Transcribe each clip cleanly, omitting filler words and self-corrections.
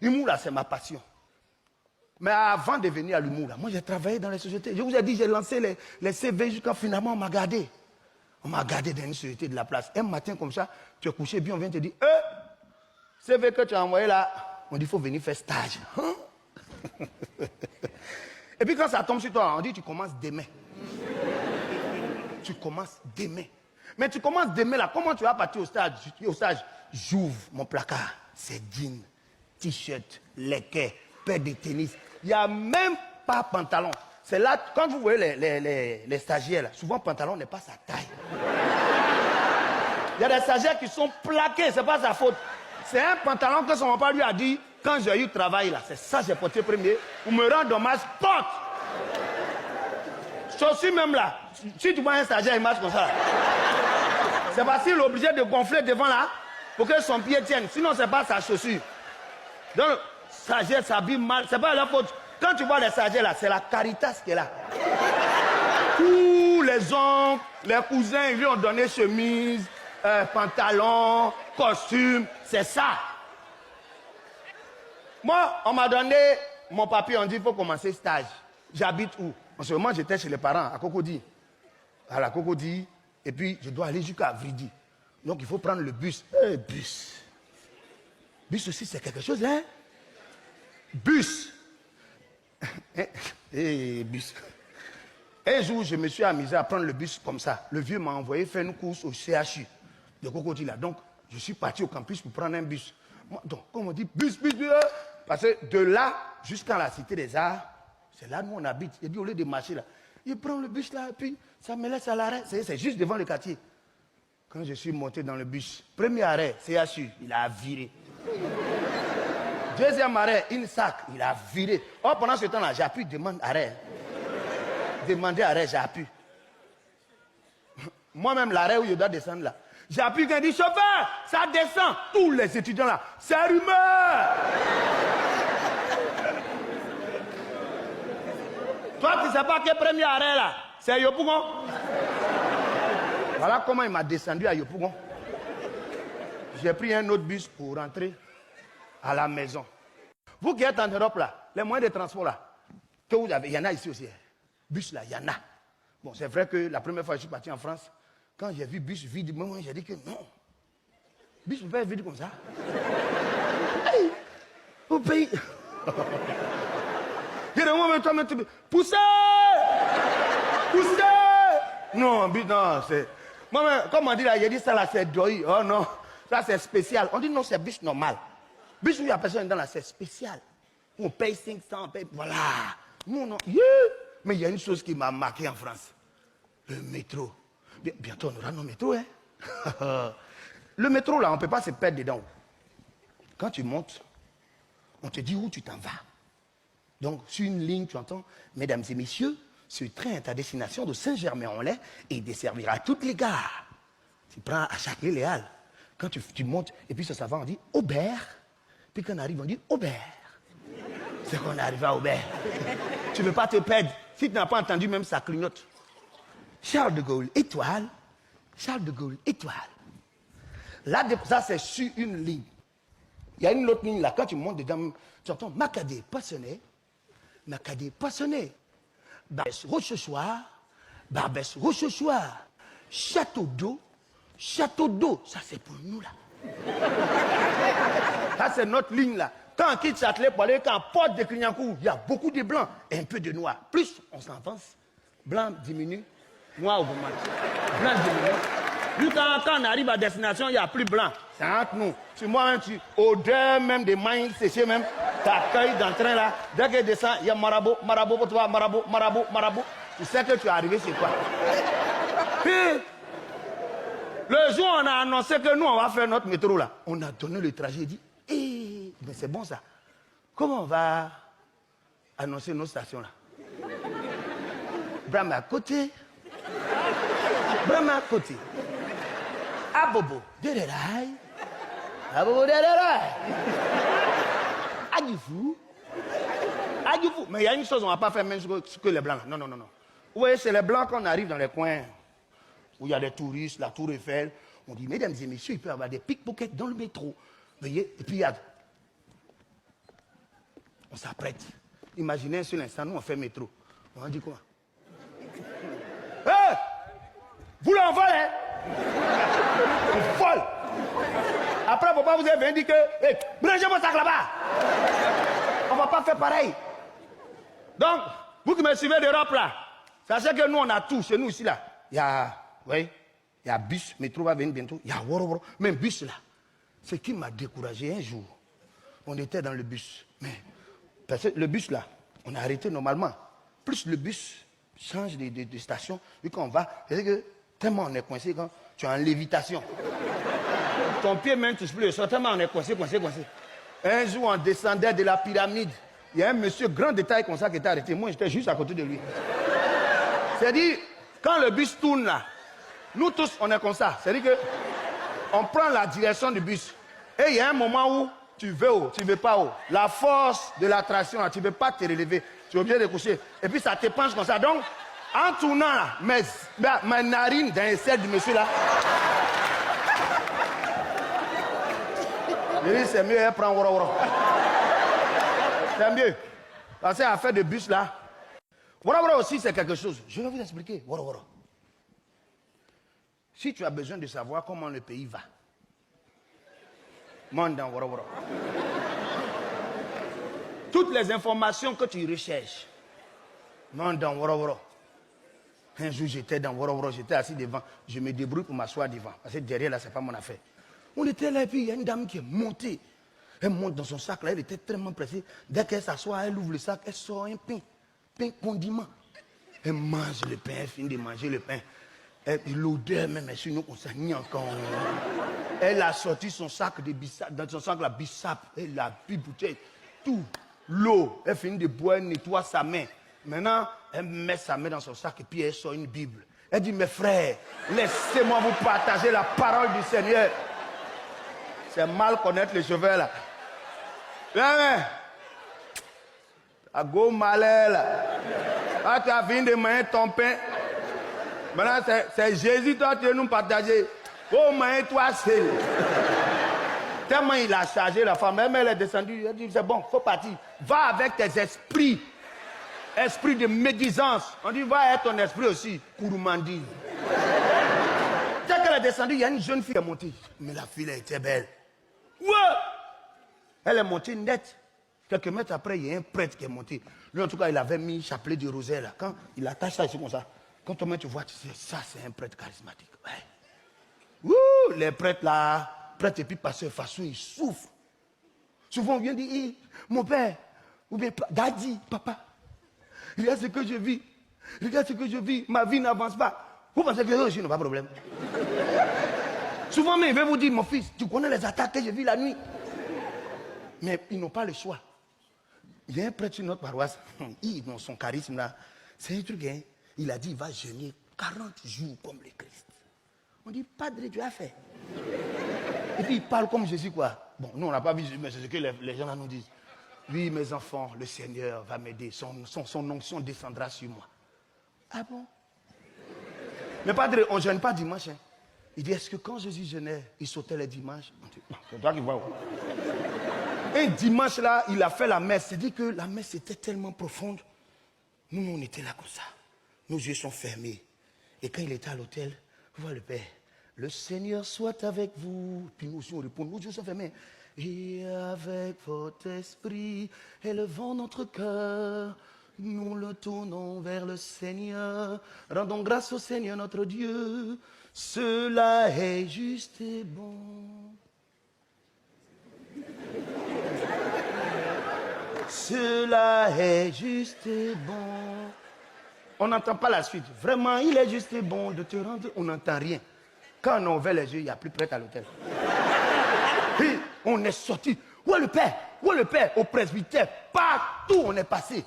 L'humour, là, c'est ma passion. Mais avant de venir à l'humour, là, moi, j'ai travaillé dans les sociétés. Je vous ai dit, j'ai lancé les CV jusqu'à finalement, on m'a gardé. On m'a gardé dans une société de la place. Un matin, comme ça, tu es couché bien, on vient te dire, CV que tu as envoyé là, on dit, il faut venir faire stage. Hein? Et puis quand ça tombe sur toi, on dit, tu commences demain. Tu commences demain. Mais tu commences demain là, comment tu vas partir au stage? J'ouvre mon placard. C'est jean, t-shirt, lacets, paire de tennis. Il n'y a même pas pantalon. C'est là, quand vous voyez les stagiaires, là, souvent pantalon n'est pas sa taille. Il y a des stagiaires qui sont plaqués, c'est pas sa faute. C'est un pantalon que son papa lui a dit, quand j'ai eu travail là, c'est ça que j'ai porté premier. Pour me rendre hommage, porte. Chaussures même là, si tu vois un stagiaire, il marche comme ça. C'est parce qu'il est obligé de gonfler devant là, pour que son pied tienne. Sinon, c'est pas sa chaussure. Donc, stagiaire s'habille mal, c'est pas leur faute. Quand tu vois les stagiaires là, c'est la Caritas qui est là. Tous les oncles, les cousins, ils lui ont donné chemise, pantalon, costume, c'est ça. Moi, on m'a donné mon papier, on dit il faut commencer stage. J'habite où? En ce moment, j'étais chez les parents, à Cocody. À la Cocody, et puis je dois aller jusqu'à Vridi. Donc il faut prendre le bus. Bus. Bus aussi, c'est quelque chose, hein? Bus. Bus. Un jour, je me suis amusé à prendre le bus comme ça. Le vieux m'a envoyé faire une course au CHU de Cocody là. Donc, je suis parti au campus pour prendre un bus. Moi, donc, comme on dit, bus, parce que de là jusqu'à la Cité des Arts, c'est là où on habite. Il dit, au lieu de marcher là, il prend le bus là, et puis ça me laisse à l'arrêt. C'est juste devant le quartier. Quand je suis monté dans le bus, premier arrêt, CHU, il a viré. Deuxième arrêt, INSAC, il a viré. Oh, pendant ce temps-là, j'ai pu demander arrêt. Demander arrêt, j'ai pu. Moi-même, l'arrêt où je dois descendre là, j'ai pu qu'il dit, chauffeur, ça descend. Tous les étudiants là, c'est rumeur. Toi, tu ne sais pas quel premier arrêt là, c'est Yopougon. Voilà comment il m'a descendu à Yopougon. J'ai pris un autre bus pour rentrer à la maison. Vous qui êtes en Europe là, les moyens de transport là, que vous avez, il y en a ici aussi. Bus là, il y en a. Bon, c'est vrai que la première fois que je suis parti en France, quand j'ai vu bus vide, moi j'ai dit que non. Bus ne peut pas être vide comme ça. Hey, au pays. Poussez! Poussez! Non, non, c'est. Moi, comme on dit là, il a dit ça là, c'est doi. Oh non, ça c'est spécial. On dit non, c'est bus normal. Bus où il y a personne dedans là, c'est spécial. On paye 500, on paye. Voilà. Non, non. Yeah. Mais il y a une chose qui m'a marqué en France. Le métro. Bientôt, on aura nos métros, hein. Le métro, là, on ne peut pas se perdre dedans. Quand tu montes, on te dit où tu t'en vas. Donc, sur une ligne, tu entends, mesdames et messieurs, ce train est à destination de Saint-Germain-en-Laye et il desservira toutes les gares. Tu prends à Châtelet-Léal. Quand tu montes, et puis ça va, on dit Aubert. Puis quand on arrive, on dit Aubert. C'est qu'on est arrivé à Aubert. Tu ne veux pas te perdre. Si tu n'as pas entendu, même ça clignote. Charles de Gaulle, étoile. Charles de Gaulle, étoile. Là, ça, c'est sur une ligne. Il y a une autre ligne là. Quand tu montes dedans, tu entends Macadé, Poissonnet. Macadé, Poissonnet. Barbès, Rochechouart. Barbès, Rochechouart. Château d'eau. Château d'eau. Ça, c'est pour nous là. Ça, c'est notre ligne là. Quand on quitte Châtelet pour aller quand on porte de Clignancourt, il y a beaucoup de blancs et un peu de noirs. Plus on s'avance, blanc diminue, noir augmente. Blanc diminue. Puis quand on arrive à destination, il n'y a plus blanc. C'est entre nous. Sur moi, odeur même des mains séchées même, t'accueilles dans le train là. Dès qu'il descend, il y a marabout, marabout pour toi, marabout, marabout, marabout. Tu sais que tu es arrivé chez toi. Puis, le jour où on a annoncé que nous, on va faire notre métro là, on a donné le trajet et dit, mais c'est bon ça. Comment on va annoncer nos stations là? Brahma à côté. Brahma à côté. Abobo, Dererai. Abobo, Dererai. Adifou. Adifou. Mais il y a une chose, on ne va pas faire même ce que les blancs. Non, non, non, non. Vous voyez, c'est les blancs qu'on arrive dans les coins où il y a des touristes, la Tour Eiffel. On dit, mesdames et messieurs, il peut y avoir des pickpockets dans le métro. Voyez, et puis il y a. On s'apprête. Imaginez un seul instant, nous on fait métro. On dit quoi? Hé! Vous l'envolez! On vole! Après, papa vous avez dit que, hey, branchez mon sac là-bas! On ne va pas faire pareil. Donc, vous qui me suivez d'Europe là, sachez que nous on a tout chez nous ici là. Il y a, oui, il y a bus, métro va venir bientôt. Il y a woro, même bus là. Ce qui m'a découragé un jour, on était dans le bus. Mais, parce que le bus là, on a arrêté normalement. Plus le bus change de station, vu qu'on va, c'est que tellement on est coincé quand tu es en lévitation. Ton pied même touche plus le sol, tellement on est coincé. Un jour, on descendait de la pyramide. Il y a un monsieur grand de taille comme ça qui était arrêté. Moi, j'étais juste à côté de lui. C'est-à-dire, quand le bus tourne là, nous tous, on est comme ça. C'est-à-dire que on prend la direction du bus. Et il y a un moment où tu veux haut, tu ne veux pas haut. La force de l'attraction, tu ne veux pas te relever. Tu es obligé de coucher. Et puis ça te penche comme ça. Donc, en tournant là, ma narine dans celle du monsieur là. Je dis, c'est mieux, elle prend woro. C'est mieux. Parce qu'à faire de bus là. Woro aussi, c'est quelque chose. Je vais vous expliquer. Woro. Si tu as besoin de savoir comment le pays va, monte dans woro. Toutes les informations que tu recherches, monte dans woro. Un jour, j'étais dans woro, j'étais assis devant. Je me débrouille pour m'asseoir devant. Parce que derrière là, c'est pas mon affaire. On était là et puis il y a une dame qui est montée. Elle monte dans son sac là, elle était tellement pressée. Dès qu'elle s'assoit, elle ouvre le sac, elle sort un pain condiment. Elle mange le pain, elle finit de manger le pain. L'odeur même est sur nous, on s'en nie encore. Elle a sorti son sac de bissap, dans son sac la bissap, elle a pris bouteille, tout, l'eau. Elle finit de boire, elle nettoie sa main. Maintenant, elle met sa main dans son sac et puis elle sort une Bible. Elle dit, mes frères, laissez-moi vous partager la parole du Seigneur. C'est mal connaître les chauffeurs là. Viens, à go malais là. Ah, tu as fini de manger ton pain. Maintenant, c'est Jésus, toi, tu veux nous partager. Oh, manger toi seul. Tellement il a chargé la femme. Même elle est descendue. Elle dit, c'est bon, faut partir. Va avec tes esprits. Esprit de médisance. On dit, va être ton esprit aussi. Kouroumandise. Dès qu'elle est descendue, il y a une jeune fille qui est montée. Mais la fille, elle était belle. Ouais! Elle est montée nette. Quelques mètres après, il y a un prêtre qui est monté. Lui, en tout cas, il avait mis un chapelet de rosaire là. Quand il attache ça ici comme ça, quand toi-même tu vois, tu sais, ça c'est un prêtre charismatique. Ouais. Ouh, les prêtres là, prêtres et puis passeurs façon, ils souffrent. Souvent, on vient dire, hey, mon père, ou bien daddy, papa, regarde ce que je vis. Regarde ce que je vis. Ma vie n'avance pas. Vous pensez que je n'ai pas de problème? Souvent, mais il va vous dire, mon fils, tu connais les attaques que j'ai vues la nuit. Mais ils n'ont pas le choix. Il y a un prêtre sur notre paroisse, dans son charisme là, c'est un truc, hein. Il a dit, il va jeûner 40 jours comme le Christ. On dit, Padre, tu as fait. Et puis il parle comme Jésus, quoi. Bon, nous on n'a pas vu Jésus, mais c'est ce que les gens là nous disent. Oui, mes enfants, le Seigneur va m'aider, son onction descendra sur moi. Ah bon? Mais Padre, on ne jeûne pas dimanche, hein. Il dit, est-ce que quand Jésus jeûnait, il sautait les dimanches? C'est toi qui vois. Un dimanche là, il a fait la messe. C'est-à-dire que la messe était tellement profonde. Nous, on était là comme ça. Nos yeux sont fermés. Et quand il était à l'hôtel, vous voyez le Père, le Seigneur soit avec vous. Puis nous aussi, on répond, nos yeux sont fermés. Et avec votre esprit, élevons notre cœur. Nous le tournons vers le Seigneur. Rendons grâce au Seigneur notre Dieu. Cela est juste et bon. Cela est juste et bon. On n'entend pas la suite. Vraiment, il est juste et bon de te rendre. On n'entend rien. Quand on a ouvert les yeux, il n'y a plus prêtre à l'hôtel. Puis, on est sorti. Où est le Père? Où est le Père? Au presbytère. Partout, on est passé.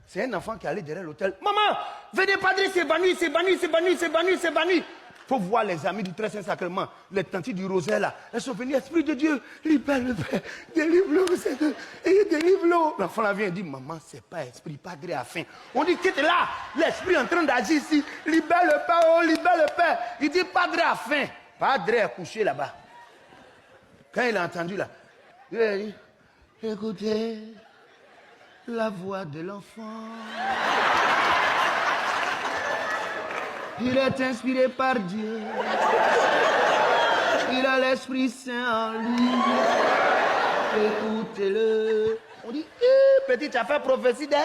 C'est un enfant qui est allé derrière l'hôtel. Maman, venez, Padre, c'est banni, c'est banni, c'est banni, c'est banni, c'est banni. Il faut voir les amis du Très Saint Sacrement, les tantes du rosaire là. Elles sont venues, Esprit de Dieu, libère le Père, délivre-le, Seigneur, et délivre-le. L'enfant là vient et dit, maman, c'est pas esprit, Padre a faim. On dit, quitte là, l'esprit est en train d'agir ici, libère le Père, oh, libère le Père. Il dit, Padre a faim. Padre est couché là-bas. Quand il a entendu là, il a dit, écoutez, la voix de l'enfant. Il est inspiré par Dieu. Il a l'Esprit Saint en lui. Écoutez-le. On dit, petit, tu as fait prophétie d'elle.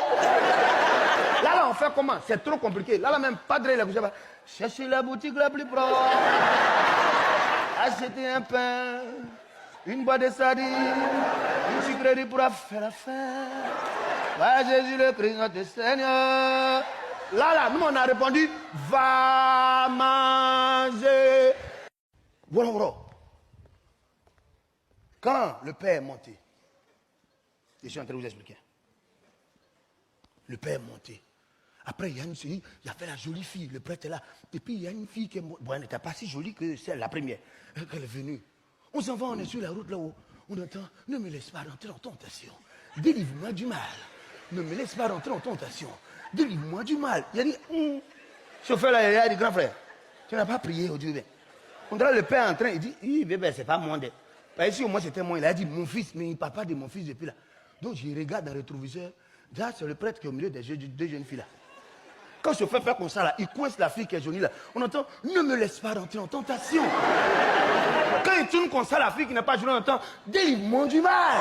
Là, on fait comment? C'est trop compliqué. Là, même, padre, il a couché. Cherchez la boutique la plus proche. Achetez un pain, une boîte de sardines, une sucrerie pour faire la fête. Va Jésus le Christ notre Seigneur. Là, nous, on a répondu, va manger. Voilà. Quand le père est monté, je suis en train de vous expliquer. Le père est monté. Après, il y a une série, il y avait la jolie fille, le prêtre est là. Et puis, il y a une fille qui est... Bon, elle n'était pas si jolie que celle, la première. Elle est venue. On s'en va, on est sur la route là-haut. On entend, ne me laisse pas rentrer en tentation. Délivre-moi du mal. Ne me laisse pas rentrer en tentation. Délivre-moi du mal. Il a dit, chauffeur là, il a dit, grand frère, tu n'as pas prié aujourd'hui. On dirait le père en train, il dit, bébé, c'est pas moi. Ici, au moins, c'était moi. Il a dit, mon fils, mais il ne parle pas de mon fils depuis là. Donc, je regarde dans le rétroviseur. Là, c'est le prêtre qui est au milieu des deux jeunes filles là. Quand le chauffeur fait comme ça là, il coince la fille qui est jolie là. On entend, ne me laisse pas rentrer en tentation. Quand il tourne comme ça, la fille qui n'est pas jolie, on entend, délivre-moi du mal.